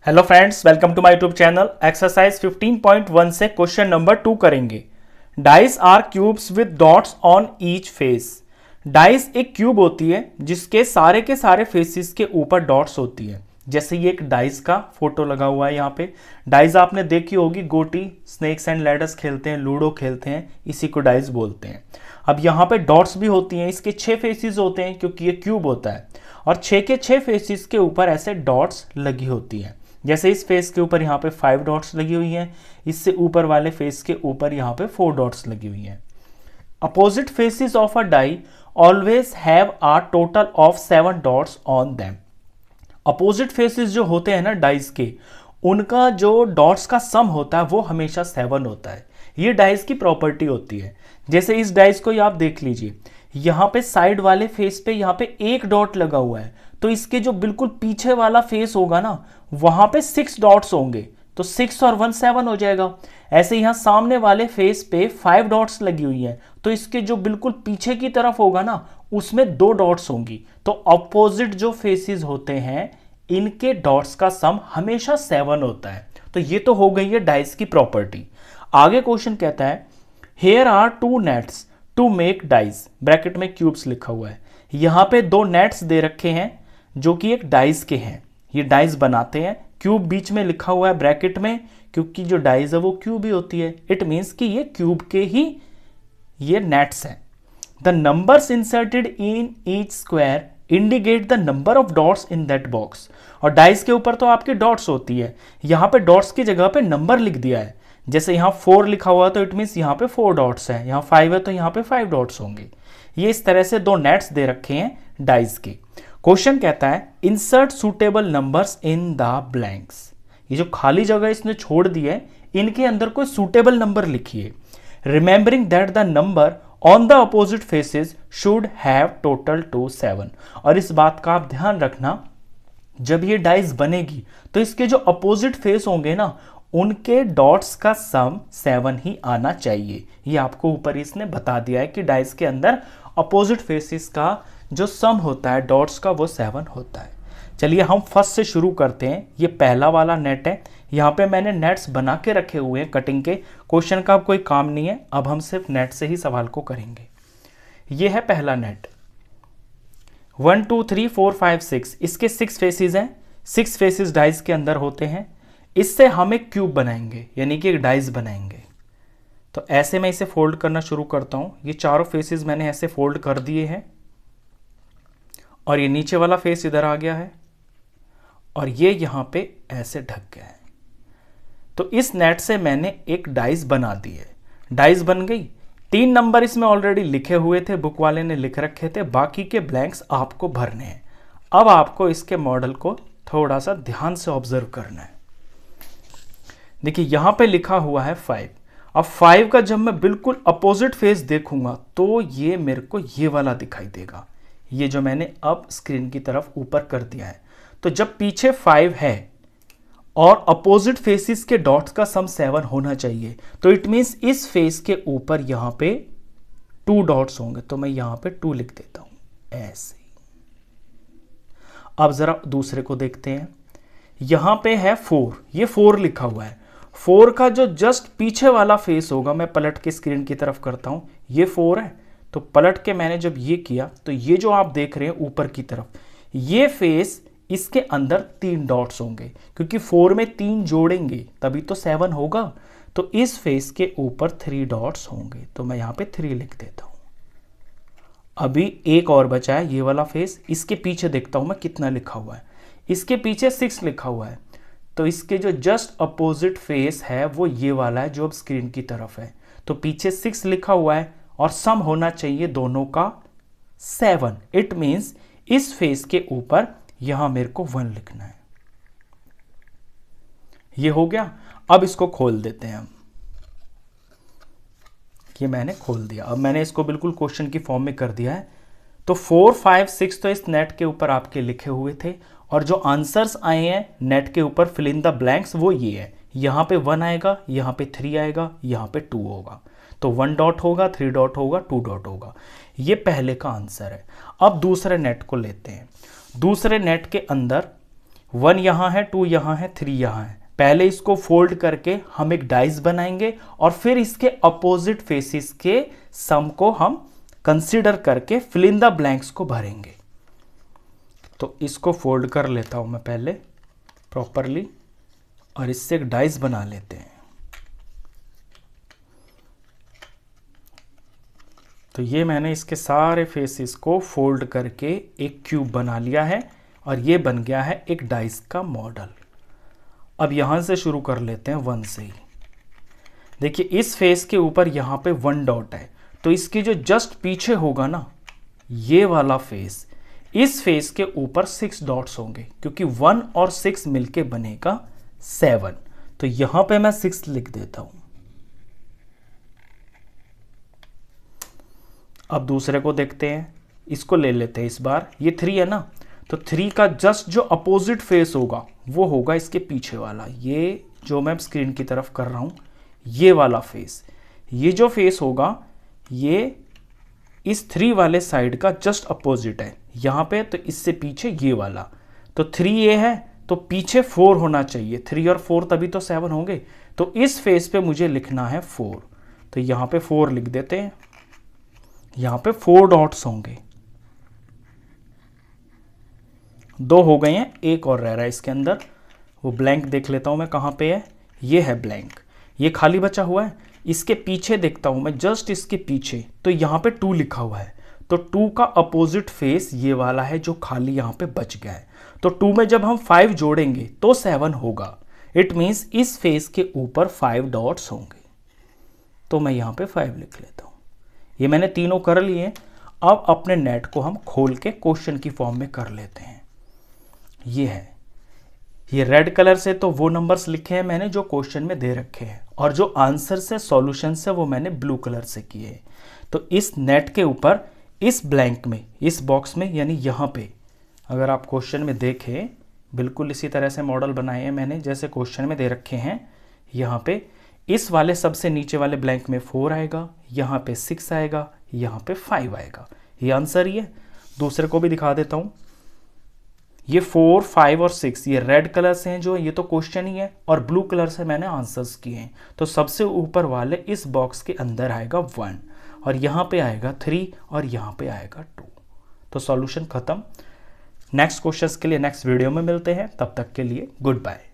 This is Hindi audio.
Hello friends, welcome to my YouTube channel. Exercise 15.1 से क्वेश्चन नंबर 2 करेंगे। Dice are cubes with dots on each face. Dice एक क्यूब होती है जिसके सारे के सारे फेसेस के ऊपर डॉट्स होती है। जैसे ये एक डाइस का फोटो लगा हुआ है यहाँ पे। डाइस आपने देखी होगी, गोटी, स्नेक्स एंड लैडर्स खेलते हैं, लूडो खेलते हैं, इसी को डाइस बोलते हैं। अब यहाँ पे डॉट्स भी होती हैं, इसके 6 फेसेस होते हैं क्योंकि ये क्यूब होता है और 6 के 6 फेसेस के ऊपर ऐसे डॉट्स लगी होती हैं। जैसे इस फेस के ऊपर यहाँ पे 5 डॉट्स लगी हुई हैं, इससे ऊपर वाले फेस के ऊपर यहाँ पे 4 डॉट्स लगी हुई हैं। Opposite faces of a die always have a total of 7 dots on them. Opposite faces जो होते हैं ना डाइस के, उनका जो डॉट्स का सम होता है वो हमेशा 7 होता है। ये डाइस की प्रॉपर्टी होती है। जैसे इस डाइस को आप देख लीजिए, यहाँ पे साइड वाले फेस पे यहाँ पे एक डॉट लगा हुआ है, तो इसके जो बिल्कुल पीछे वाला फेस होगा ना, वहां पे 6 डॉट्स होंगे, तो 6 और 1 7 हो जाएगा। ऐसे यहाँ सामने वाले फेस पे 5 डॉट्स लगी हुई है, तो इसके जो बिल्कुल पीछे की तरफ होगा ना, उसमें 2 डॉट्स होंगी। तो अपोजिट जो फेसेस होते हैं, इनके डॉट्स का सम हमेशा 7 होता है। तो ये तो हो गई है डाइस की प्रॉपर्टी। आगे क्वेश्चन कहता है, here are 2 nets to make dice, bracket में क्यूब्स लिखा हुआ है। यहां पे 2 नेट्स दे रखे हैं जो कि एक डाइस के हैं। ये डाइस बनाते हैं। क्यूब बीच में लिखा हुआ है ब्रैकेट में, क्योंकि जो डाइस है वो क्यूब ही होती है। इट मीन्स कि ये क्यूब के ही ये नेट्स हैं। The numbers inserted in each square indicate the number of dots in that box. और डाइस के ऊपर तो आपकी डॉट्स होती है, यहां पे डॉट्स की जगह पे नंबर लिख दिया है। जैसे यहाँ 4 लिखा हुआ है तो इट मीन्स यहाँ पे 4 डॉट्स हैं, यहाँ 5 है तो यहाँ पे 5 डॉट्स होंगे। ये इस तरह से 2 नेट्स दे रखे हैं डाइस के। क्वेश्चन कहता है, insert suitable numbers in the blanks. ये जो खाली जगह इसने छोड़ दी है, इनके अंदर कोई सुटेबल नंबर लिखिए। Remembering that the number on the opposite faces should have total two 7। और इस बात का आप ध्यान रखना, जब ये डाइस बनेगी तो इसके जो अपोजिट फेस होंगे ना, उनके डॉट्स का सम 7 ही आना चाहिए। ये आपको ऊपर इसने बता दिया है कि डाइस के अंदर अपोजिट फेसेस का जो सम होता है डॉट्स का, वो 7 होता है। चलिए हम फर्स्ट से शुरू करते हैं। ये पहला वाला नेट है। यहाँ पे मैंने नेट्स बना के रखे हुए हैं कटिंग के। क्वेश्चन का अब कोई काम नहीं है, अब हम सिर्फ नेट से ही सवाल को करेंगे। ये है पहला नेट। 1 2 3 4 5 6, इसके 6 फेसेस हैं। 6 फेसेस डाइस के अंदर होते हैं। इससे हम एक क्यूब बनाएंगे, यानी कि एक डाइस बनाएंगे। तो ऐसे मैं इसे फोल्ड करना शुरू करता हूं। ये चारों फेसेस मैंने ऐसे फोल्ड कर दिए हैं और ये नीचे वाला फेस इधर आ गया है और ये यहां पे ऐसे ढक गया है। तो इस नेट से मैंने एक डाइस बना दी है। डाइस बन गई। 3 नंबर इसमें ऑलरेडी लिखे हुए थे, बुक वाले ने लिख रखे थे, बाकी के ब्लैंक्स आपको भरने हैं। अब आपको इसके मॉडल को थोड़ा सा ध्यान से ऑब्जर्व करना है। देखिए यहां पे लिखा हुआ है 5। अब 5 का जब मैं बिल्कुल अपोजिट फेस देखूंगा तो ये मेरे को ये वाला दिखाई देगा, ये जो मैंने अब स्क्रीन की तरफ ऊपर कर दिया है। तो जब पीछे 5 है और अपोजिट फेसेस के डॉट्स का सम 7 होना चाहिए, तो इट मींस इस फेस के ऊपर यहां पे 2 डॉट्स होंगे। तो मैं यहां पे 2 लिख देता हूं ऐसे। अब जरा दूसरे को देखते हैं। यहां पे है 4, ये 4 लिखा हुआ है। 4 का जो जस्ट पीछे वाला फेस होगा, मैं पलट के स्क्रीन की तरफ करता हूं, ये 4 है। तो पलट के मैंने जब ये किया तो ये जो आप देख रहे हैं ऊपर की तरफ, ये फेस, इसके अंदर 3 डॉट्स होंगे, क्योंकि 4 में 3 जोड़ेंगे तभी तो 7 होगा। तो इस फेस के ऊपर 3 डॉट्स होंगे, तो मैं यहां पे 3 लिख देता हूं। अभी एक और बचा है, ये वाला फेस। इसके पीछे देखता हूं मैं कितना लिखा हुआ है। इसके पीछे 6 लिखा हुआ है। तो इसके जो जस्ट अपोजिट फेस है वो ये वाला है जो अब स्क्रीन की तरफ है। तो पीछे 6 लिखा हुआ है और सम होना चाहिए दोनों का 7। इट मींस इस फेस के ऊपर यहां मेरे को 1 लिखना है। ये हो गया। अब इसको खोल देते हैं हम। ये मैंने खोल दिया। अब मैंने इसको बिल्कुल क्वेश्चन की फॉर्म में कर दिया है। तो 4 5 6 तो इस नेट के ऊपर आपके लिखे हुए थे, और जो आंसर्स आए हैं नेट के ऊपर फिल इन द ब्लैंक्स वो ये है। यहां पे 1 आएगा, यहां पे 3 आएगा, यहां पे 2 होगा। तो 1 डॉट होगा, 3 डॉट होगा, 2 डॉट होगा। ये पहले का आंसर है। अब दूसरे नेट को लेते हैं। दूसरे नेट के अंदर 1 यहाँ है, 2 यहाँ है, 3 यहाँ है। पहले इसको फोल्ड करके हम एक डाइस बनाएंगे और फिर इसके अपोजिट फेसिस के सम को हम कंसीडर करके फिल इन द ब्लैंक्स को भरेंगे। तो इसको फोल्ड कर लेता हूं मैं पहले प्रॉपरली और इससे एक डाइस बना लेते हैं। तो ये मैंने इसके सारे फेसेस को फोल्ड करके एक क्यूब बना लिया है और ये बन गया है एक डाइस का मॉडल। अब यहां से शुरू कर लेते हैं 1 से ही। देखिए इस फेस के ऊपर यहां पे 1 डॉट है, तो इसके जो जस्ट पीछे होगा ना ये वाला फेस, इस फेस के ऊपर 6 डॉट्स होंगे क्योंकि 1 और 6 मिलके बनेगा 7। तो यहां पे मैं 6 लिख देता हूं। अब दूसरे को देखते हैं, इसको ले लेते हैं इस बार। ये 3 है ना, तो 3 का जस्ट जो अपोजिट फेस होगा वो होगा इसके पीछे वाला, ये जो मैं स्क्रीन की तरफ कर रहा हूं ये वाला फेस। ये जो फेस होगा ये इस 3 वाले साइड का जस्ट अपोजिट है यहां पे, तो इससे पीछे ये वाला। तो 3 ये है तो पीछे 4 होना चाहिए, 3 और 4 तभी तो 7 होंगे। तो इस फेस पे मुझे लिखना है 4, तो यहां पे 4 लिख देते हैं। यहां पे 4 डॉट्स होंगे, 2 हो गए हैं, एक और रह रहा है इसके अंदर। वो ब्लैंक देख लेता हूं मैं कहां पे है। ये है ब्लैंक, ये खाली बचा हुआ है। इसके पीछे देखता हूं मैं, जस्ट इसके पीछे, तो यहां पे 2 लिखा हुआ है। तो 2 का अपोजिट फेस ये वाला है जो खाली यहां पे बच गया है। तो 2 में जब हम 5 जोड़ेंगे तो 7 होगा। इट मीन्स इस फेस के ऊपर 5 डॉट्स होंगे। तो मैं यहां पे 5 लिख लेता हूं। ये मैंने तीनों कर लिए। अब अपने नेट को हम खोल के क्वेश्चन की फॉर्म में कर लेते हैं। ये है, ये रेड कलर से तो वो नंबर्स लिखे हैं मैंने जो क्वेश्चन में दे रखे हैं, और जो आंसर से सॉल्यूशन से वो मैंने ब्लू कलर से किए। तो इस नेट के ऊपर इस ब्लैंक में, इस बॉक्स में, यानी यहाँ पे अगर आप क्वेश्चन में देखें बिल्कुल इसी तरह से मॉडल बनाए हैं मैंने जैसे क्वेश्चन में दे रखे हैं। यहाँ पे इस वाले सबसे नीचे वाले ब्लैंक में 4 आएगा, यहाँ पे 6 आएगा, यहाँ पे 5 आएगा। ये आंसर ही है। दूसरे को भी दिखा देता हूँ। ये 4, 5 और 6 ये रेड कलर से हैं जो ये तो क्वेश्चन ही है, और ब्लू कलर से मैंने आंसर्स किए हैं। तो सबसे ऊपर वाले इस बॉक्स के अंदर आएगा 1, और यहाँ पे आएगा 3, और यहाँ पे आएगा 2। तो सॉल्यूशन खत्म। नेक्स्ट क्वेश्चंस के लिए नेक्स्ट वीडियो में मिलते हैं, तब तक के लिए गुड बाय।